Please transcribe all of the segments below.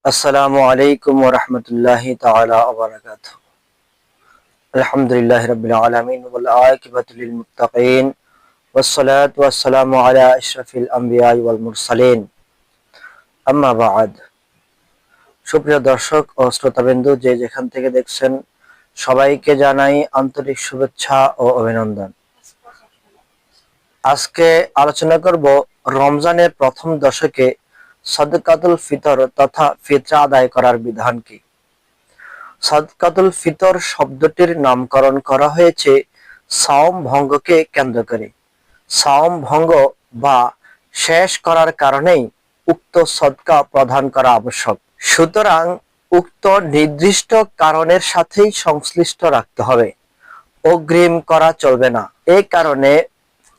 আসসালামু আলাইকুম ওয়া রাহমাতুল্লাহি তাআলা ওয়া বারাকাতুহু। আলহামদুলিল্লাহি রাব্বিল আলামিন ওয়াল আকিবাতু লিল মুত্তাকিন ওয়াসসালাতু ওয়াসসালামু আলা আশরাফিল আমবিয়া ওয়াল মুরসালিন। আম্মা বা'দ। সুপ্রিয় দর্শক ও শ্রোতাবিন্দু, যে যেখান থেকে দেখছেন সবাইকে জানাই আন্তরিক শুভেচ্ছা ও অভিনন্দন। আজকে আলোচনা করব রমজানের প্রথম দশকে সাদকাতুল ফিতর তথা ফিতরা আদায় করার বিধান কি। সাদকাতুল ফিতর শব্দটির নামকরণ করা হয়েছে সাওম ভঙ্গকে কেন্দ্র করে। সাওম ভঙ্গ বা শেষ করার কারণেই উক্ত সদকা প্রদান করা আবশ্যক। সুতরাং উক্ত নির্দিষ্ট কারণের সাথেই সংশ্লিষ্ট রাখতে হবে, অগ্রিম করা চলবে না। এই কারণে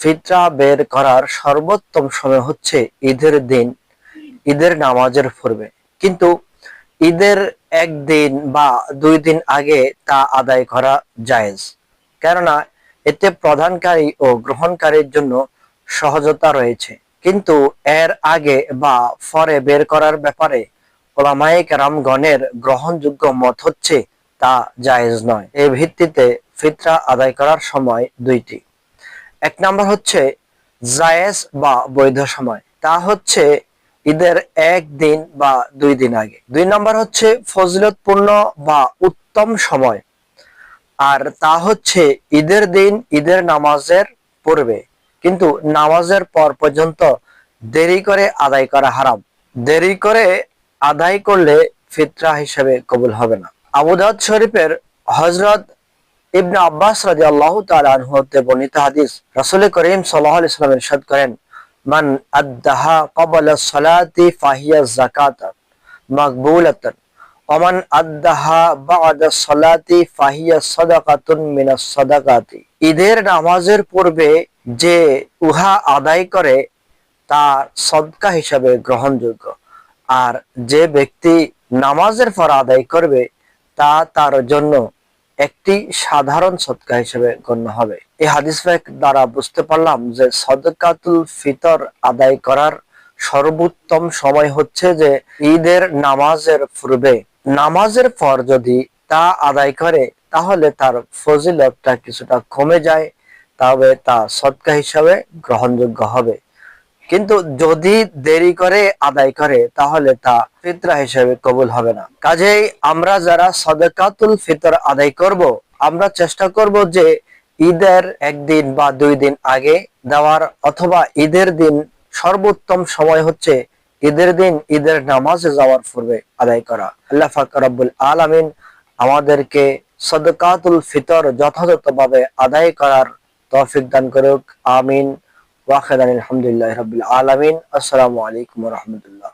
ফিতরা বের করার সর্বোত্তম সময় হচ্ছে ঈদের দিন, ঈদের নামাজের পূর্বে। কিন্তু ঈদের একদিন বা 2 দিন আগে তা আদায় করা জায়েজ, কেননা এতে প্রদানকারী ও গ্রহণকারীর জন্য সহজতা রয়েছে। কিন্তু এর আগে বা পরে বের করার ব্যাপারে উলামায়ে কেরামগণের গ্রহণযোগ্য মত হচ্ছে তা জায়েজ নয়। এই ভিত্তিতে ফিতরা আদায় করার সময় দুইটি। 1 নম্বর হচ্ছে জায়েজ বা বৈধ সময়, তা হচ্ছে ঈদের 1 দিন বা 2 দিন আগে। 2 নম্বর হচ্ছে ফজিলতপূর্ণ বা উত্তম সময়, আর তা হচ্ছে ঈদের দিন ঈদের নামাজের পূর্বে, কিন্তু নামাজের পর পর্যন্ত দেরি করে আদায় করা হারাম। দেরি করে আদায় করলে ফিতরা হিসেবে কবুল হবে না। আবু দাউদ শরীফের হযরত ইবনে আব্বাস রাদিয়াল্লাহু তাআলা আনহু হতে বর্ণিত হাদিস, রাসূল করিম সাল্লাল্লাহু আলাইহি ওয়াসাল্লাম ইরশাদ করেন, মান আদ্দাহা ক্বাবলা সালাতি ফাহিয়া যাকাতান মাকবুলাতান ওয়া মান আদ্দাহা বা'দা সালাতি ফাহিয়া সাদাকাতুন মিনাস সাদাকাতি। ঈদের নামাজের পূর্বে যে উহা আদায় করে তা সদকা হিসাবে গ্রহণযোগ্য, আর যে ব্যক্তি নামাজের পর আদায় করবে তা তার জন্য একটি সাধারণ সদকা হিসেবে গণ্য হবে। এই হাদিস দ্বারা বুঝতে পারলাম যে সাদকাতুল ফিতর আদায় করার সর্বোত্তম সময় হচ্ছে যে ঈদের নামাজের পূর্বে। নামাজের পর যদি তা আদায় করে তাহলে তার ফজিলতটা কিছুটা কমে যায়, তবে তা সদকা হিসাবে গ্রহণযোগ্য হবে। কিন্তু যদি দেরি করে আদায় করে তাহলে তা ফিতরা হিসেবে কবুল হবে না। কাজেই আমরা যারা সাদকাতুল ফিতর আদায় করব, আমরা চেষ্টা করব যে ঈদের 1 দিন বা 2 দিন আগে দেওয়ার, অথবা ঈদের দিন সর্বোত্তম সময় হচ্ছে ঈদের দিন ঈদের নামাজে যাওয়ার পূর্বে আদায় করা। আল্লাহ পাক রব্বুল আলামিন আমাদেরকে সাদকাতুল ফিতর যথাযথভাবে আদায় করার তৌফিক দান করুক। আমিন। ওয়া আখিরান আলহামদুলিল্লাহি রাব্বিল আলামিন। আসসালামু আলাইকুম ওয়া রাহমাতুল্লাহ।